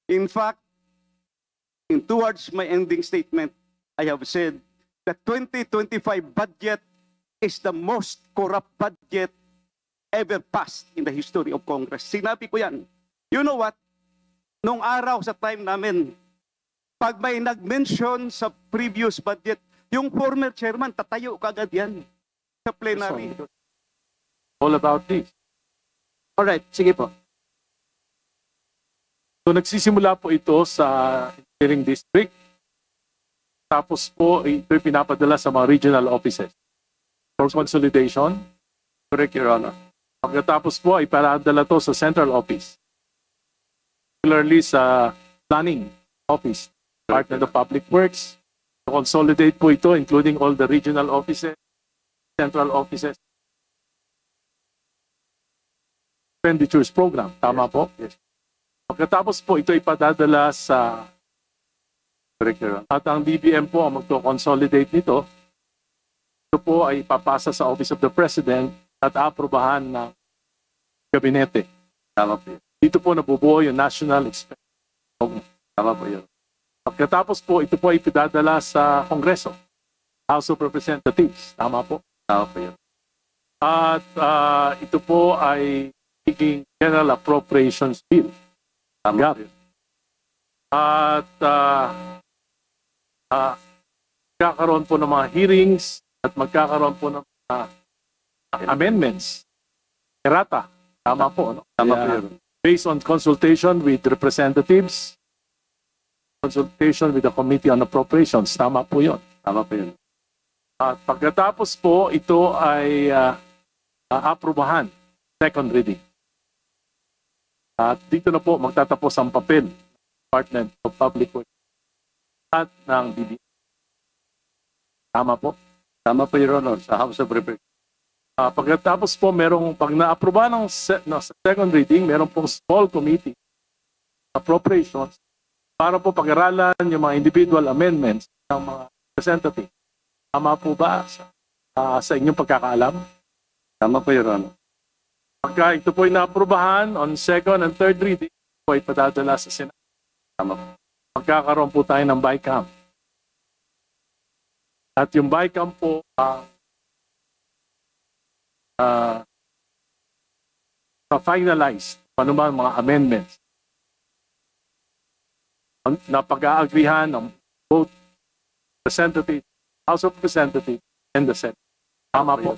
In fact, towards my ending statement, I have said that 2025 budget is the most corrupt budget ever passed in the history of Congress. Sinabi ko yan. You know what? Nung araw sa time namin, pag may nag-mention sa previous budget, yung former chairman, tatayo kagad yan sa plenary. All about this. Alright, sige po. So nagsisimula po ito sa engineering district. Tapos po ito'y pinapadala sa mga regional offices for consolidation. Correct, Your Honor. Pagkatapos po ay paradala to sa central office. Particularly sa planning office, Department of Public Works. To consolidate po ito including all the regional offices, central offices. Expenditures program, tama po? Yes. Pagkatapos po ito ipadadala sa Correct, Your Honor. at ang DBM po ang magto-consolidate nito. Ito po ay papasa sa Office of the President at aprobahan ng Gabinete. Tama po yun. Dito po nabubuo yung National Expenditure Program. Tama po yun. Pagkatapos po, ito po ay ipidadala sa Kongreso, House of Representatives. Tama po. Tama po yun. At ito po ay magiging General Appropriations Bill. Tama Yeah. po yun. At magkakaroon po ng mga hearings at magkakaroon po ng mga amendments. Errata. Tama po. No? Tama po Kaya, yun. based on consultation with representatives, consultation with the Committee on Appropriations. Tama po yun. Tama po yun. At pagkatapos po, ito ay aprobahan. Second reading. At dito na po magtatapos ang papel ng Department of Public Works at ng DBM. Tama po. Tama po, Your Honor, sa House of Representatives. Pagkatapos po, pag na-aproba ng sa second reading, meron pong small committee appropriations para po pag-aralan yung mga individual amendments ng mga representative. Tama po ba sa inyong pagkakaalam? Tama po, Your Honor. Pagka ito po ay na-aprobahan on second and third reading, po ay padadala sa Senado. Tama po. Magkakaroon po tayo ng BICAM. At yung BICAM po finalized ano ba mga amendments na pag-aagrihan ng both Representative, House of Representatives and the Senate. Tama po.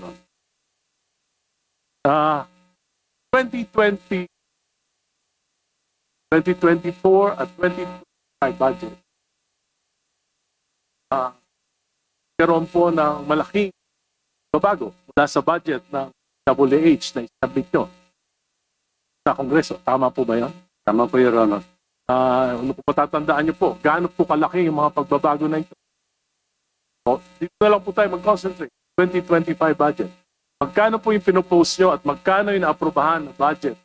2020, 2024 at 2025 budget. Karoon po ng malaking babago mula sa budget ng WH na isabit nyo sa Kongreso. Tama po ba yan? Tama po, Your Honor. Ano po patatandaan nyo po, gaano po kalaki yung mga pagbabago na ito? So, dito na lang po tayo mag-concentrate. 2025 budget. Magkano po yung pinopose nyo at magkano yung naaprubahan na budget?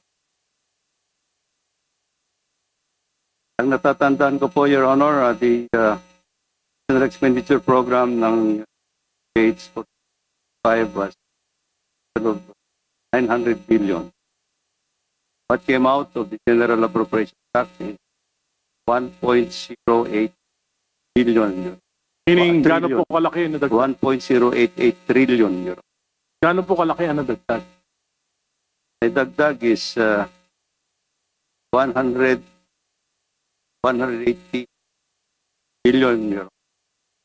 Ang natatandaan ko po, Your Honor, the General Expenditure Program ng Gates for 5 was 900 billion. What came out of the General Appropriation Act is 1.08 billion. Meaning, gaano po kalaki yung nadagdag? 1.088 trillion euro. Gaano po kalaki ang nadagdag? The dagdag is 180 billion euro.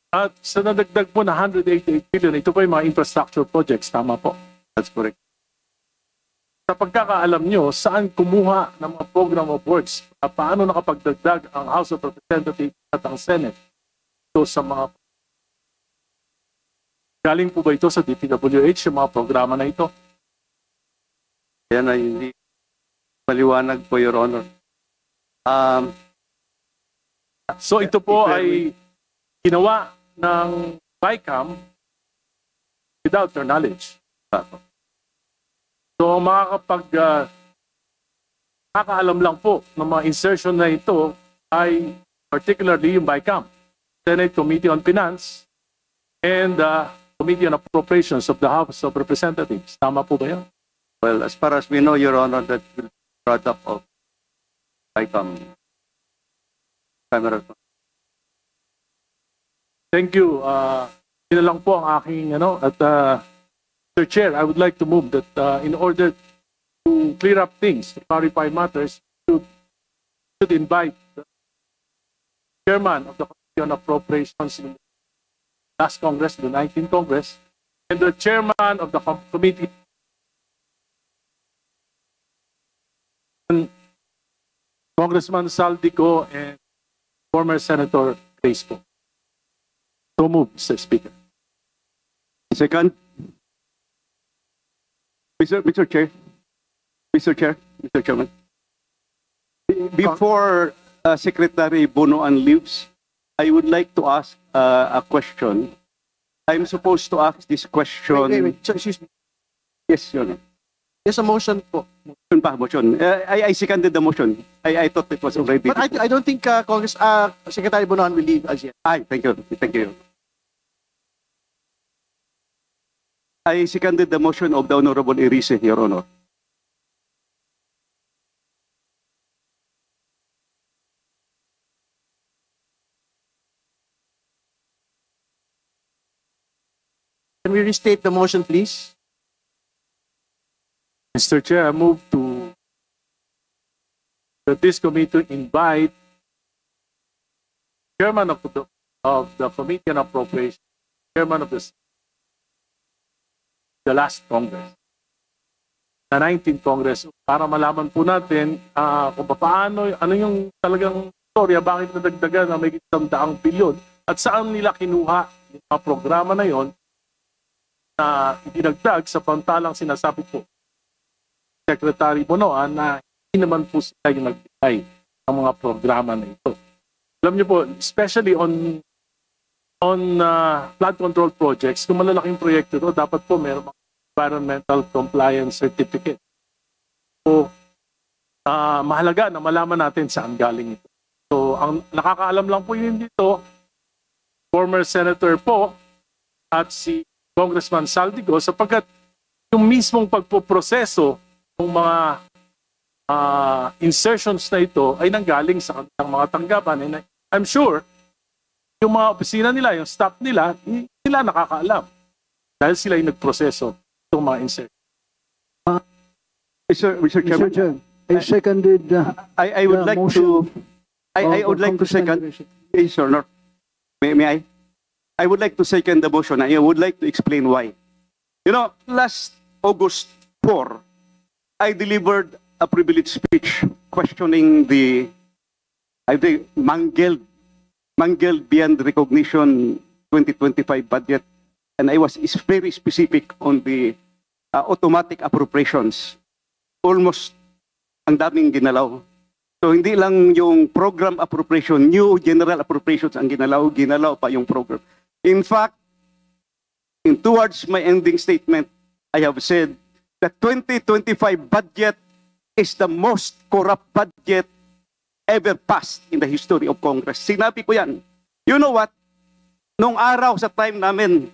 At sa nadagdag po na 188 billion, ito po yung mga infrastructure projects. Tama po. That's correct. Sa pagkakaalam nyo, saan kumuha ng mga program of works? Paano nakapagdagdag ang House of Representatives at ang Senate? Ito sa mga... Galing po ba ito sa DPWH, yung mga programa na ito? Yan ay hindi maliwanag po, Your Honor. So ito po ay ginawa ng BICAM without their knowledge. So makakaalam lang po ng mga insertion na ito ay particularly yung BICAM, Senate Committee on Finance, and the Committee on Appropriations of the House of Representatives. Tama po ba yan? Well, as far as we know, Your Honor, that will be product of BICAM. camera. Thank you. Yun na lang po ang aking at Mr. Chair, I would like to move that in order to clear up things, to clarify matters, should invite the chairman of the Committee on Appropriations in the last Congress, the 19th Congress, and the chairman of the committee, Congressman Saldico and former Senator Crespo. So moved, Mr. Speaker. Second. Mr. Chair. Mr. Chairman. Before Secretary Bonoan leaves, I would like to ask a question. I'm supposed to ask this question. Wait. So, excuse me. Yes, Your Honor. There's a motion po. Motion. I seconded the motion. I thought it was already. But I don't think Secretary Bonoan will leave as yet. Thank you. Thank you. I seconded the motion of the Honorable Erice, Your Honor. Can we restate the motion, please? Mr. Chair, I move to that this committee invite chairman of the Committee on Appropriations, chairman of the last Congress, the 19th Congress, para malaman po natin kung paano, ano yung talagang storya, bakit nadagdagan na may 100 bilyon at saan nila kinuha yung mga programa na yon na idinagdag sa pantalang sinasabi po Secretary Bonoan na hindi naman po sila yung nagbigay ng mga programa na ito. Alam niyo po, especially on flood control projects, kung malalaking proyekto ito, dapat po mayroong environmental compliance certificate. So, mahalaga na malaman natin saan galing ito. So, ang nakakaalam lang po yun dito, former Senator po at si Congressman Saldico, sapagkat yung mismong pagpoproseso ng mga insertions na ito ay nanggaling sa kanilang mga tanggapan. And I'm sure, yung mga opisina nila, yung staff nila, sila nakakaalam. Dahil sila yung nagproseso itong mga insertions. Mr. Chairman, I seconded I would like motion to I would like to second. Yes, Your Honor. May I? I would like to second the motion. I would like to explain why. You know, last August 4, I delivered a privileged speech questioning the mangled beyond recognition 2025 budget, and I was very specific on the automatic appropriations. Almost ang daming ginalaw. So hindi lang yung program appropriation, new general appropriations ang ginalaw pa yung program. In fact, towards my ending statement, I have said the 2025 budget is the most corrupt budget ever passed in the history of Congress. Sinabi ko yan. You know what? Nung araw sa time namin,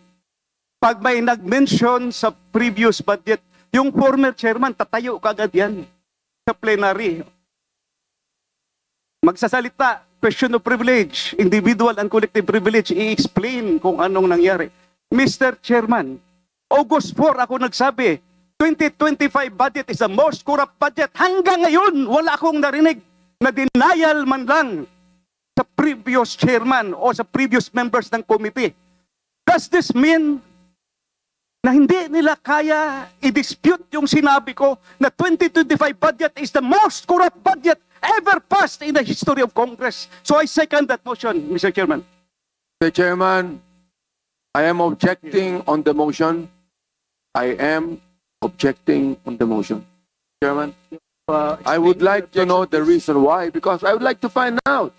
pag may nag-mention sa previous budget, yung former chairman, tatayo kagad yan sa plenary. Magsasalita, question of privilege, individual and collective privilege, i-explain kung anong nangyari. Mr. Chairman, August 4 ako nagsabi, 2025 budget is the most corrupt budget. Hanggang ngayon, wala akong narinig na denial man lang sa previous chairman o sa previous members ng committee. Does this mean na hindi nila kaya i-dispute yung sinabi ko na 2025 budget is the most corrupt budget ever passed in the history of Congress? So I second that motion, Mr. Chairman. Mr. Chairman, I am objecting on the motion. I am objecting on the motion. Chairman, I would like to know the reason why, because I would like to find out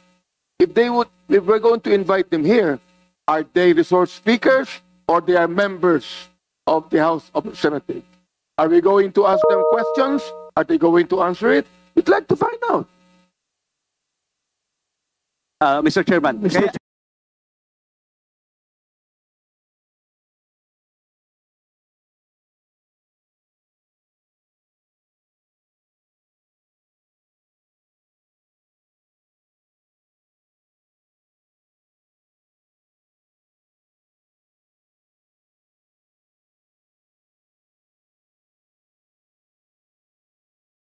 if we're going to invite them here, are they resource speakers or they are members of the House of Representatives? Are we going to ask them questions? Are they going to answer it? We'd like to find out. Mr. Chairman,